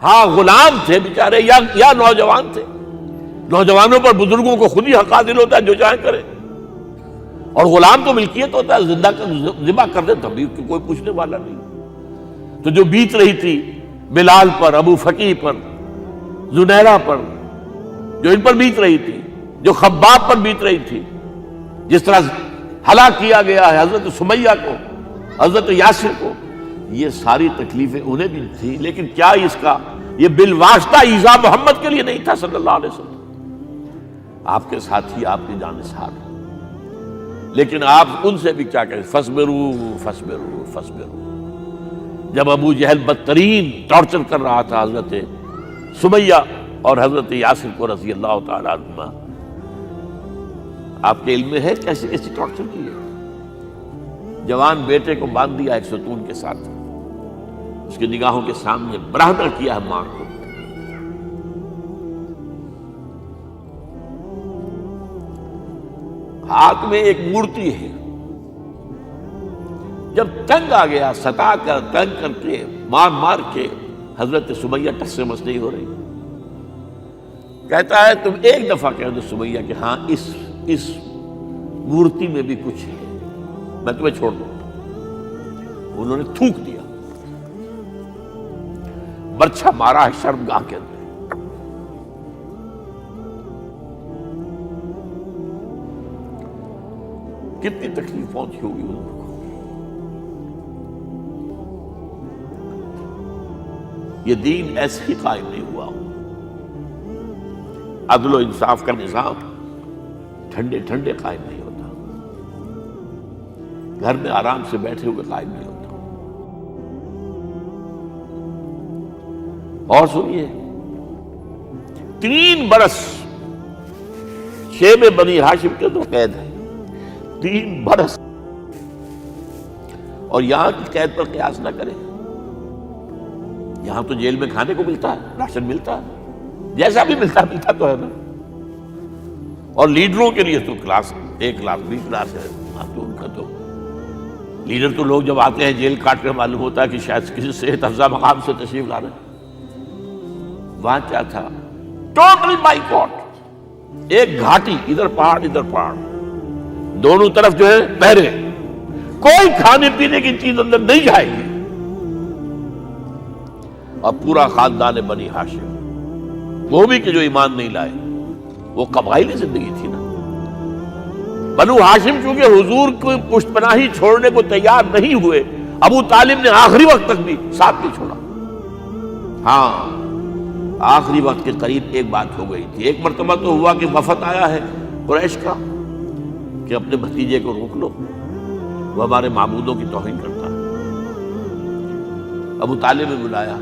ہاں غلام تھے بیچارے یا نوجوان تھے. نوجوانوں پر بزرگوں کو خود ہی حق حاصل ہوتا ہے، جو چاہے کرے. اور غلام تو ملکیت ہوتا ہے، زندہ ذبح کر دے تبھی کوئی پوچھنے والا نہیں. تو جو بیت رہی تھی بلال پر، ابو فقیہ پر، زنیرہ پر، جو ان پر بیت رہی تھی، جو خباب پر بیت رہی تھی، جس طرح ہلاک کیا گیا ہے حضرت سمیہ کو، حضرت یاسر کو، یہ ساری تکلیفیں انہیں بھی تھی. لیکن کیا اس کا یہ بالواسطہ ایذا محمد کے لیے نہیں تھا صلی اللہ علیہ وسلم. آپ کے ساتھی آپ کی جانثار، لیکن آپ ان سے بھی کیا کہیں، فصبروا فصبروا فصبروا. جب ابو جہل بدترین ٹارچر کر رہا تھا حضرت سمیہ اور حضرت یاسر کو رضی اللہ تعالی عنہما، آپ کے علم میں ہے کیسے کیسی ٹارچر کی ہے. جوان بیٹے کو باندھ دیا ایک ستون کے ساتھ، اس کی نگاہوں کے سامنے برہنہ کیا ہے ماں کو. ہاتھ میں ایک مورتی ہے. جب تنگ آ گیا، ستا کر تنگ کر کے مار مار کے حضرت سمیہ ٹس سے مس نہیں ہو رہی. کہتا ہے تم ایک دفعہ کہہ دو سمیہ کہ ہاں اس مورتی میں بھی کچھ ہے، میں تمہیں چھوڑ دوں. انہوں نے تھوک دیا، برچھا مارا ہے شرمگاہ کے اندر. کتنی تکلیف پہنچی ہوگی ان کو. یہ دین ایسے ہی قائم نہیں ہوا. عدل و انصاف کا نظام ٹھنڈے ٹھنڈے قائم نہیں ہوتا، گھر میں آرام سے بیٹھے ہوئے قائم نہیں ہوتا. اور سنیے، 3 برس شیب بنی ہاشم کے اندر قید ہے. 3 برس. اور یہاں کی قید پر قیاس نہ کریں. یہاں تو جیل میں کھانے کو ملتا ہے، راشن ملتا ہے، جیسا بھی ملتا تو ہے نا. اور لیڈروں کے لیے تو class A class B class ہے. تو ان کا تو لیڈر تو لوگ جب آتے ہیں جیل کاٹ کر معلوم ہوتا ہے کہ شاید کسی صحت افزا مقام سے تشریف لا رہے ہیں. وہاں کیا تھا؟ Total boycott. ایک گھاٹی، ادھر پہاڑ ادھر پہاڑ، دونوں طرف جو ہے پہرے. کوئی کھانے پینے کی چیز اندر نہیں جائے گی. اور پورا خاندان بنی ہاشم، وہ بھی کہ جو ایمان نہیں لائے، وہ قبائلی زندگی تھی نا. بنو ہاشم چونکہ حضور کو پشت پناہی چھوڑنے کو تیار نہیں ہوئے، ابو طالب نے آخری وقت تک بھی ساتھ نہیں چھوڑا. ہاں آخری وقت کے قریب ایک بات ہو گئی تھی. ایک مرتبہ تو ہوا کہ وفد آیا ہے قریش کا کہ اپنے بھتیجے کو روک لو، وہ ہمارے معبودوں کی توہین کرتا ہے. ابو طالب نے بلایا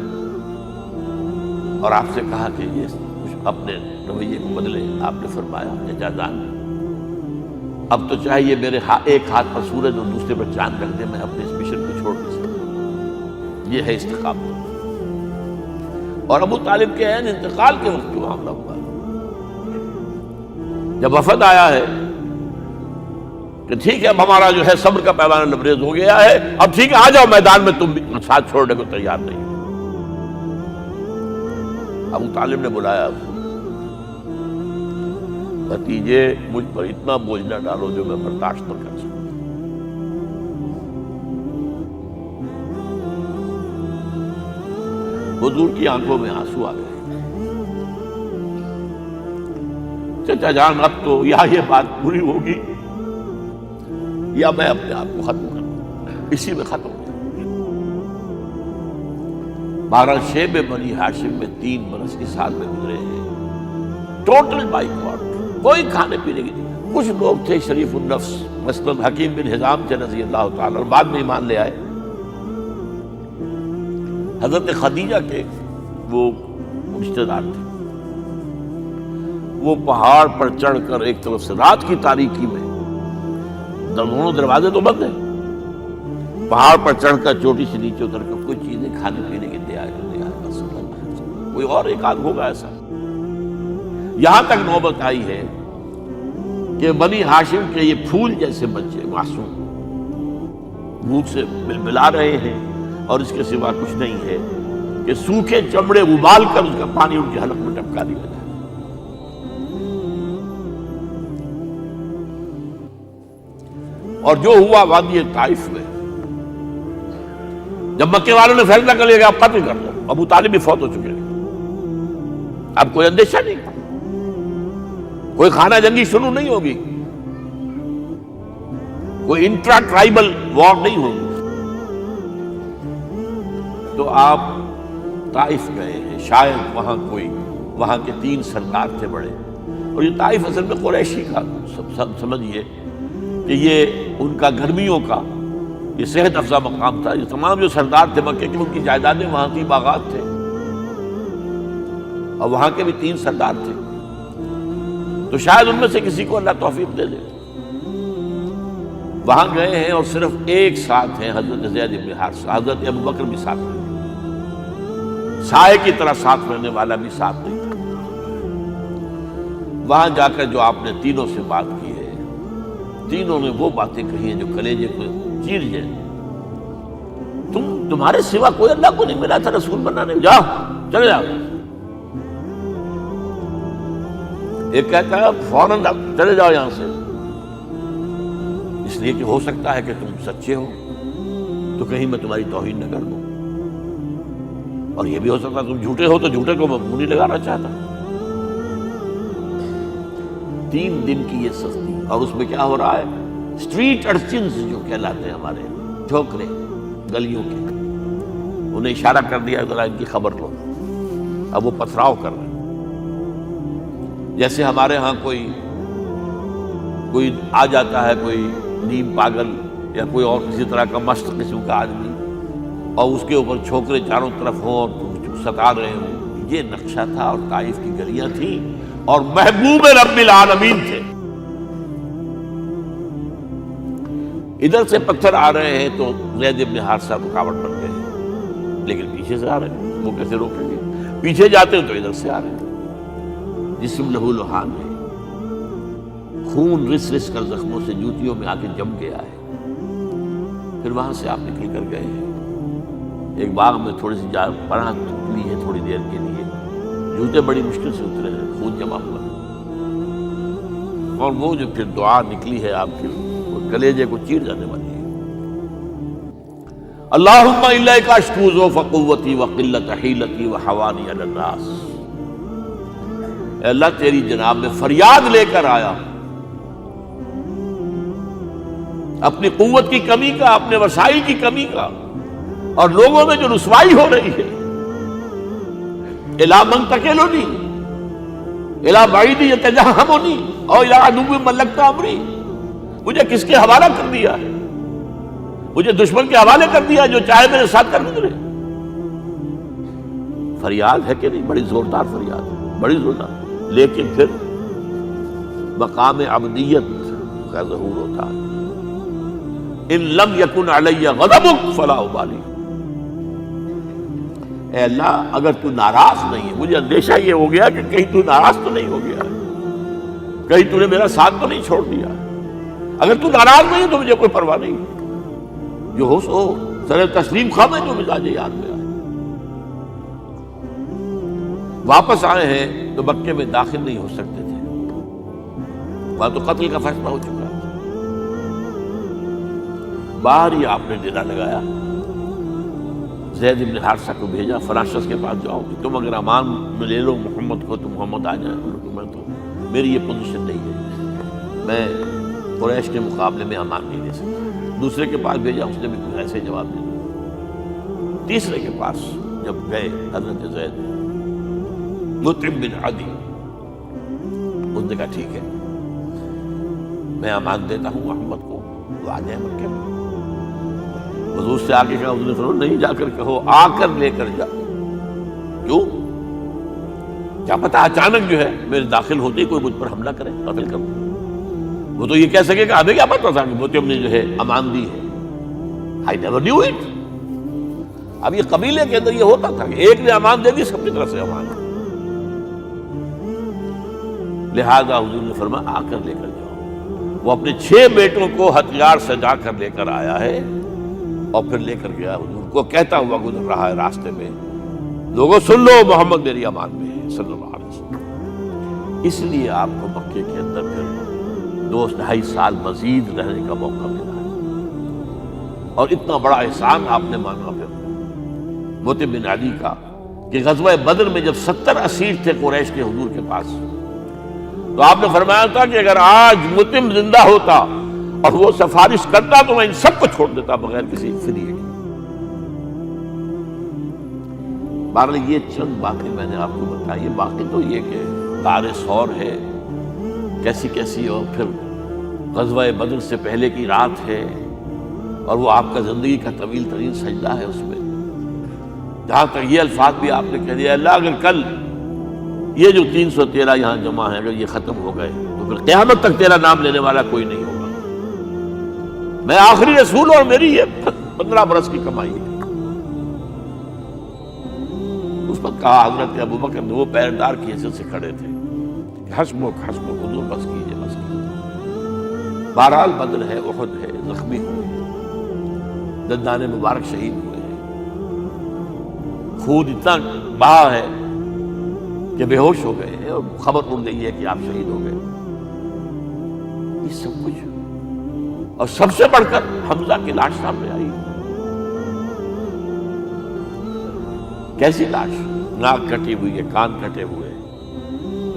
اور آپ سے کہا کہ یہ کچھ اپنے رویے کو بدلے. آپ نے فرمایا کہ جان اب تو چاہے یہ میرے ایک ہاتھ پر سورج اور دوسرے پر چاند رکھ دے، میں اپنے اس مشن کو چھوڑ نہیں سکتا. یہ ہے استقامت. اور ابو طالب کے عین انتقال کے وقت جو معاملہ ہوا، جب وفد آیا ہے کہ ٹھیک ہے اب ہمارا جو ہے صبر کا پیمانہ لبریز ہو گیا ہے، اب ٹھیک ہے آ جاؤ میدان میں، تم بھی ساتھ چھوڑنے کو تیار نہیں. ابو طالب نے بلایا، بھتیجے مجھ پر اتنا بوجھ نہ ڈالو جو میں برداشت نہ کر سکتا. حضور کی آنکھوں میں آنسو آ گئے. چچا جان اب تو یا یہ بات پوری ہوگی یا میں اپنے آپ کو ختم کروں، اسی میں ختم ہو. 12 شیب بنی ہاشم میں 3 برس اس حال میں گزرے ہیں. ٹوٹل بائیکاٹ، کوئی کھانے پینے کی نہیں. کچھ لوگ تھے شریف النفس، مثلا حکیم بن حزام تھے رضی اللہ تعالی اور بعد میں ایمان لے آئے. حضرت خدیجہ کے وہ رشتے دار تھے. وہ پہاڑ پر چڑھ کر ایک طرف سے رات کی تاریکی میں، دونوں دروازے تو بند ہیں، پہاڑ پر چڑھ کر چوٹی سے نیچے اتر کر کچھ چیزیں کھانے پینے کے دے آئے. کوئی اور ایک آدھ ہوگا ایسا. یہاں تک نوبت آئی ہے کہ بنی ہاشم کے یہ پھول جیسے بچے معصوم بھوک سے بلبلا رہے ہیں اور اس کے سوا کچھ نہیں ہے. کہ سوکھے چمڑے ابال کر اس کا پانی ان کے حلق میں ٹپکا دیا جائے۔ اور جو ہوا وادی طائف میں، جب مکے والوں نے فیصلہ کر لیا کہ آپ قتل کر دو، ابو طالب بھی فوت ہو چکے ہیں، اب کوئی اندیشہ نہیں، کوئی خانہ جنگی شروع نہیں ہوگی، کوئی انٹرا ٹرائبل وار نہیں ہوگی، تو آپ طائف گئے ہیں۔ شاید وہاں کے 3 سردار تھے بڑے، اور یہ طائف اصل میں قریشی کا، سب سمجھیے کہ یہ ان کا گرمیوں کا یہ صحت افزا مقام تھا۔ یہ تمام جو سردار تھے مکے کے، ان کی جائیدادیں وہاں کی، باغات تھے، اور وہاں کے بھی 3 سردار تھے، تو شاید ان میں سے کسی کو اللہ توفیق دے دے۔ وہاں گئے ہیں اور صرف ایک ساتھ ہیں، حضرت زید بن حارثہ، حضرت ابوبکر بھی ساتھ نہیں، سائے کی طرح ساتھ رہنے والا بھی ساتھ نہیں تھا۔ وہاں جا کر جو آپ نے تینوں سے بات کی ہے، تینوں نے وہ باتیں کہی ہیں جو کلیجے کو چیر جائیں۔ تمہارے سوا کوئی اللہ کو نہیں ملا تھا رسول بنانے، جاؤ چلے جاؤ۔ ایک کہتا ہے فوراً چلے جاؤ یہاں سے، اس لیے کہ ہو سکتا ہے کہ تم سچے ہو تو کہیں میں تمہاری توہین نہ کر دوں، اور یہ بھی ہو سکتا ہے تم جھوٹے ہو تو جھوٹے کو میں منہ نہیں لگانا چاہتا۔ 3 دن کی یہ سستی، اور اس میں کیا ہو رہا ہے، اسٹریٹ ارچنز جو کہلاتے ہیں ہمارے ٹھوکرے گلیوں کے، انہیں اشارہ کر دیا ذرا ان کی خبر لو، اب وہ پتھراؤ کر رہے ہیں۔ جیسے ہمارے ہاں کوئی آ جاتا ہے، کوئی نیم پاگل یا کوئی اور کسی طرح کا مست قسم کا آدمی، اور اس کے اوپر چھوکرے چاروں طرف ہوں اور ستا رہے ہوں، یہ نقشہ تھا، اور طائف کی گلیاں تھیں، اور محبوب رب العالمین تھے۔ ادھر سے پتھر آ رہے ہیں تو زید بن حارثہ رکاوٹ بن گئے ہیں، لیکن پیچھے سے آ رہے ہیں، وہ کیسے روکیں گے؟ پیچھے جاتے ہیں تو ادھر سے آ رہے ہیں، جسم لہو لہان ہے، خون رس رس کر زخموں سے جوتیوں میں آ کے جم گیا ہے۔ پھر وہاں سے آپ نکل کر گئے ہیں، ایک باغ میں تھوڑی سی پناہ لی ہے تھوڑی دیر کے لیے، جوتے بڑی مشکل سے اترے ہیں، خون جمع ہوا، اور وہ جو پھر دعا نکلی ہے آپ کی، وہ کلیجے کو چیر جانے والی ہے۔ اللہم الیک اشکو ضعف قوتی وقلت حیلتی وحوانی علی الناس، اے اللہ تیری جناب میں فریاد لے کر آیا اپنی قوت کی کمی کا، اپنے وسائل کی کمی کا، اور لوگوں میں جو رسوائی ہو رہی ہے، الا من تکلنی الا بعید یتجہمنی او الا عدو ملکت امری، مجھے کس کے حوالہ کر دیا ہے، مجھے دشمن کے حوالے کر دیا جو چاہے میرے ساتھ کر گزرے۔ فریاد ہے کہ نہیں؟ بڑی زوردار فریاد ہے، بڑی زوردار، لیکن پھر مقام عبدیت کا ظہور ہوتا ہے۔ ان لم یکن علی غضبک فلا ابالی، اے اللہ اگر تو ناراض نہیں ہے، مجھے اندیشہ یہ ہو گیا کہ کہیں تو ناراض تو نہیں ہو گیا ہے، کہیں تو نے میرا ساتھ تو نہیں چھوڑ دیا، اگر تو ناراض نہیں ہے تو مجھے کوئی پرواہ نہیں، جو ہو سو سر تسلیم خواہ جو مزاج یاد میں آئے۔ واپس آئے ہیں تو مکے میں داخل نہیں ہو سکتے تھے، وہاں تو قتل کا فیصلہ ہو چکا ہے۔ باہر ہی آپ نے ڈیرا لگایا، زید بن حارثہ کو بھیجا، فلاں شخص کے پاس جاؤ، تم اگر امان میں لے لو محمد کو تو محمد آ جائیں، میں تو میری یہ پوزیشن نہیں ہے، میں قریش کے مقابلے میں امان نہیں دے سکتا۔ دوسرے کے پاس بھیجا، اس نے بھی کچھ ایسے جواب دیا۔ تیسرے کے پاس جب گئے حضرت زید مطعم بن عدی، اس نے کہا ٹھیک ہے میں امان دیتا ہوں محمد کو، وہ آ جائے مکے میں۔ حضور سے آگے کہا، حضور نے فرمایا نہیں جا کر کہو، آ کر لے کر جا۔ کیوں؟ کیا پتہ اچانک جو ہے میرے داخل ہوتے ہی کوئی مجھ پر حملہ کرے، قتل کر دے۔ وہ تو یہ کہہ سکے کہ ہمیں کیا پتہ تھا کہ مطعم نے جو ہے امان دی ہے، I never knew it۔ اب یہ قبیلے کے اندر یہ ہوتا تھا کہ ایک نے امان دے دی، سب کی طرف سے امان ہے، لہذا حضور نے فرمایا آ کر لے کر جاؤ۔ وہ اپنے 6 بیٹوں کو ہتھیار سجا کر لے کر آیا ہے، اور پھر لے کر گیا، حضور کو کہتا ہوا گزر رہا ہے راستے میں لوگوں سن لو محمد میری امان میں ہے صلی اللہ علیہ وسلم۔ اس لیے آپ کو مکے کے اندر پھر 2-2.5 سال مزید رہنے کا موقع ملا ہے، اور اتنا بڑا احسان آپ نے مانا پھر مطعم بن عدی کا کہ غزوہ بدر میں جب 70 اسیر تھے قریش کے حضور کے پاس، تو آپ نے فرمایا تھا کہ اگر آج مطعم زندہ ہوتا اور وہ سفارش کرتا تو میں ان سب کو چھوڑ دیتا بغیر کسی فدیے کے۔ بہرحال یہ چند باتیں میں نے آپ کو بتائی، باقی تو یہ کہ غار ثور ہے کیسی کیسی، اور پھر غزوہ بدر سے پہلے کی رات ہے، اور وہ آپ کا زندگی کا طویل ترین سجدہ ہے اس میں، جہاں تک یہ الفاظ بھی آپ نے کہہ دیا اللہ اگر کل یہ جو 313 یہاں جمع ہیں اگر یہ ختم ہو گئے تو پھر قیامت تک تیرا نام لینے والا کوئی نہیں ہوگا، میں آخری رسول اور میری یہ 15 برس کی کمائی ہے۔ اس وقت کہا حضرت ابوبکر نے، وہ پیردار کی حیثیت سے کھڑے تھے، حسبک حسبک حضور بس کیجئے بس کیجئے۔ بہرحال بدر ہے، احد ہے، زخمی ہوئے ہیں، دندان مبارک شہید ہوئے ہیں، خون اتنا بہا ہے کہ بے ہوش ہو گئے ہیں، اور خبر اڑ گئی ہے کہ آپ شہید ہو گئے۔ یہ سب کچھ، اور سب سے بڑھ کر حمزہ کی لاش سامنے آئی، کیسی لاش، ناک کٹی ہوئی ہے، کان کٹے ہوئے ہیں،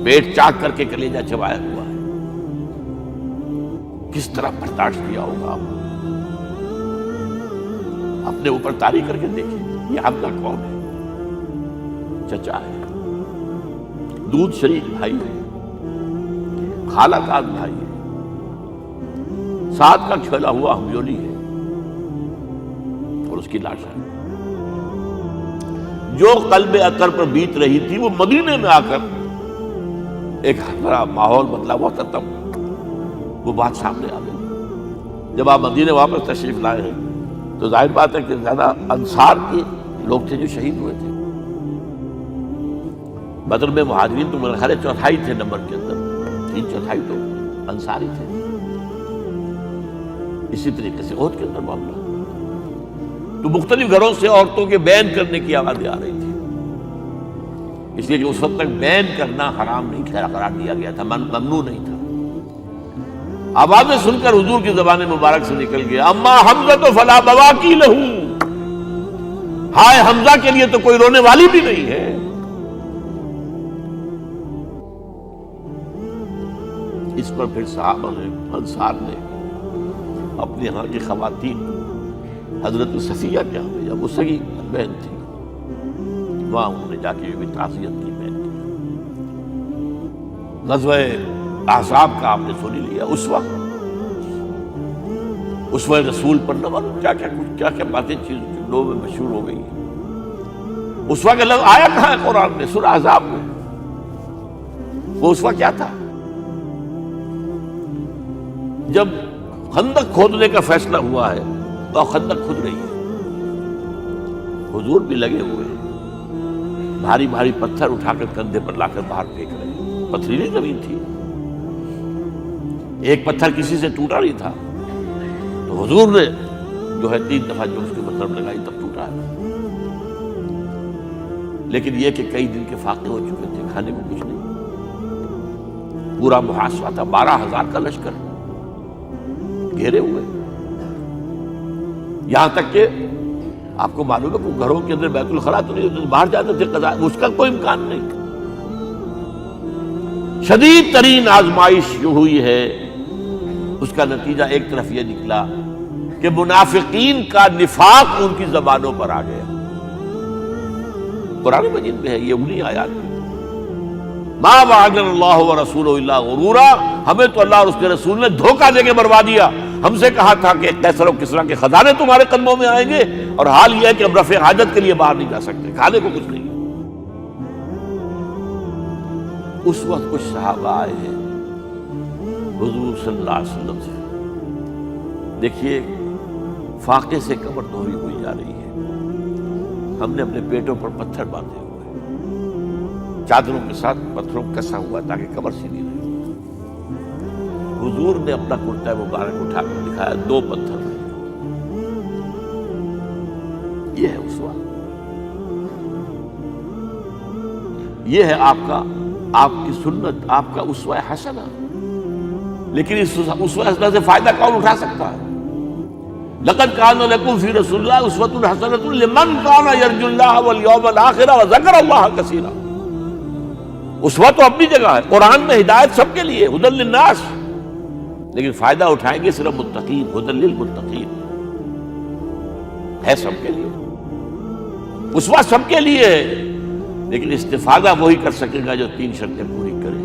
پیٹ چاک کر کے کلیجہ چبایا ہوا ہے، کس طرح برداشت کیا ہوگا آپ اپنے اوپر طاری کر کے دیکھیں۔ یہ حمزہ کون ہے؟ چچا ہے، دودھ شریک بھائی ہے، خالہ کا بھائی ہے، ساتھ کا کھیلا ہوا ہمجولی ہے، اور اس کی لاش ہے۔ جو قلب اطہر پر بیت رہی تھی وہ مدینے میں آ کر ایک بڑا ماحول بدلا ہوا تھا، تب وہ بات سامنے آ گئی۔ جب آپ مدینے واپس تشریف لائے ہیں تو ظاہر بات ہے کہ زیادہ انصار کے لوگ تھے جو شہید ہوئے تھے۔ بدر میں مہاجرین تو میرے خیال 4تھائی تھے نمبر کے اندر، 3/4 تو انصاری تھے۔ اسی طریقے سے احد کے اندر معاملہ، تو مختلف گھروں سے عورتوں کے بین کرنے کی آوازیں آ رہی تھی، اس لیے کہ اس وقت تک بین کرنا حرام نہیں قرار دیا گیا تھا، ممنوع نہیں تھا۔ آوازیں سن کر حضور کی زبان مبارک سے نکل گیا اما حمزہ تو فلا بواکی لہو، ہائے حمزہ کے لیے تو کوئی رونے والی بھی نہیں ہے۔ اس پر پھر صحابہ نے، انصار نے اپنے ہاں کی خواتین حضرت صفیہ کے ہاں بھیجا، وہ سگی بہن تھی، وہاں انہوں نے جا کے بھی تعزیت کی بہن کی۔ غزوہ احزاب کا آپ نے سن لیا، اس وقت اسوہ رسول پڑھنے والوں کیا کیا باتیں چیزوں میں مشہور ہو گئی ہیں۔ اسوہ کا لفظ آیا کہاں ہے قرآن میں؟ سورہ احزاب میں۔ وہ اسوہ کیا تھا؟ جب خندق کھودنے کا فیصلہ ہوا ہے تو خندق کھود رہی ہے، حضور بھی لگے ہوئے ہیں، بھاری بھاری پتھر اٹھا کر کندھے پر لا کر باہر پھینک رہے ہیں، پتھریلی زمین تھی، ایک پتھر کسی سے ٹوٹا نہیں تھا، تو حضور نے جو ہے 3 دفعہ جو اس کے مطلب لگائی تب ٹوٹا ہے۔ لیکن یہ کہ کئی دن کے فاقے ہو چکے تھے، کھانے کو کچھ نہیں، پورا محاصرہ تھا، 12,000 کا لشکر گھیرے ہوئے، یہاں تک کہ آپ کو معلوم ہے کہ گھروں کے اندر بیت الخلا تو نہیں ہوتے، باہر جاتے تھے قضاء، اس کا کوئی امکان نہیں۔ شدید ترین آزمائش جو ہوئی ہے اس کا نتیجہ ایک طرف یہ نکلا کہ منافقین کا نفاق ان کی زبانوں پر آ گیا۔ قرآن مجید میں ہے یہ انہی آیات میں، ما وعدنا اللہ ورسولہ الا غرورا، ہمیں تو اللہ اور اس کے رسول نے دھوکہ دے کے مروا دیا۔ ہم سے کہا تھا کہ قیصر و کسریٰ کے خزانے تمہارے قدموں میں آئیں گے، اور حال یہ ہے کہ ہم رفع حاجت کے لیے باہر نہیں جا سکتے، کھانے کو کچھ نہیں۔ اس وقت کچھ صحابہ آئے ہیں حضور صلی اللہ علیہ وسلم سے، دیکھیے فاقے سے کمر دوہری ہوئی جا رہی ہے، ہم نے اپنے پیٹوں پر پتھر باندھے ہوئے، چادروں کے ساتھ پتھروں کسا ہوا تاکہ کمر سیدھی رہے۔ حضور نے اپنا کرتا مبارک اٹھا کر دکھایا، 2 پتھر ہیں، یہ ہے اسوہ۔ یہ ہے آپ کی سنت، آپ کا اسوہ حسنہ۔ لیکن اس اسوہ حسنہ سے فائدہ کون اٹھا سکتا ہے؟ لقد کان لکم فی رسول اللہ اسوۃ حسنۃ لمن کان یرجو اللہ والیوم الآخر وذکر اللہ کثیرا۔ اسوہ تو اپنی جگہ ہے، قرآن میں ہدایت سب کے لیے، ھدی للناس، لیکن فائدہ اٹھائیں گے صرف متقین، ھدی للمتقین ہے سب کے لیے، اسوہ سب کے لیے ہے، لیکن استفادہ وہی کر سکے گا جو 3 شرطیں پوری کرے: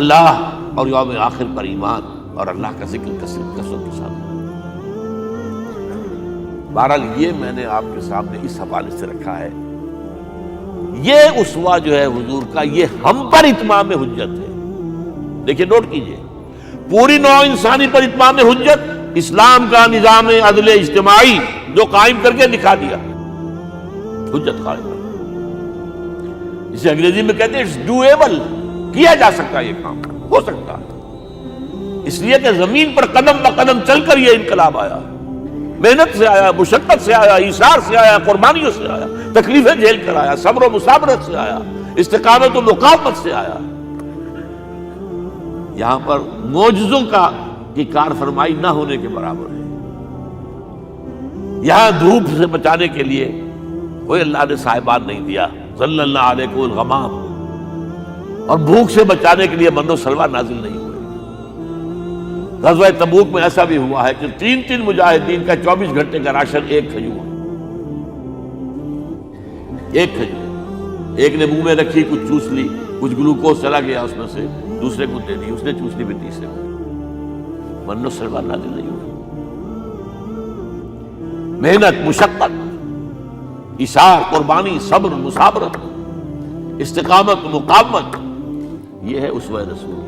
اللہ اور یوم آخر پر ایمان اور اللہ کا ذکر کثرت کے ساتھ۔ بہرحال یہ میں نے آپ کے سامنے اس حوالے سے رکھا ہے، یہ اسوہ جو ہے حضور کا، یہ ہم پر اتمام حجت ہے۔ دیکھیے نوٹ کیجئے، پوری نوع انسانی پر اتمام حجت، اسلام کا نظام عدل اجتماعی جو قائم کر کے دکھا دیا، حجت قائم کر، جسے انگریزی میں کہتے ہیں اٹس ڈویبل، کیا جا سکتا ہے، یہ کام ہو سکتا ہے، اس لیے کہ زمین پر قدم بہ قدم چل کر یہ انقلاب آیا، محنت سے آیا، مشقت سے آیا، ایثار سے آیا، قربانیوں سے آیا، تکلیفیں جھیل کر آیا، صبر و مصابرت سے آیا، استقامت و مقاومت سے آیا۔ یہاں پر معجزوں کی کار فرمائی نہ ہونے کے برابر ہے۔ یہاں دھوپ سے بچانے کے لیے کوئی اللہ نے صاحبان نہیں دیا، صلی اللہ علیہ الغمام، اور بھوک سے بچانے کے لیے من و سلوى نازل نہیں ہوئے۔ غزوہ تبوک میں ایسا بھی ہوا ہے کہ 3 مجاہدین کا 24 گھنٹے کا راشن ایک کھجور، ایک نے منہ میں رکھی، کچھ چوس لی، کچھ گلوکوز چلا گیا اس میں سے، دوسرے کو دے دی، اس نے چوس لی، بھی تیسرے کو، من و سلوى نازل نہیں ہوئے۔ محنت، مشقت، ایثار، قربانی، صبر، مصابرت، استقامت، مقاومت، یہ ہے اسوہ رسول۔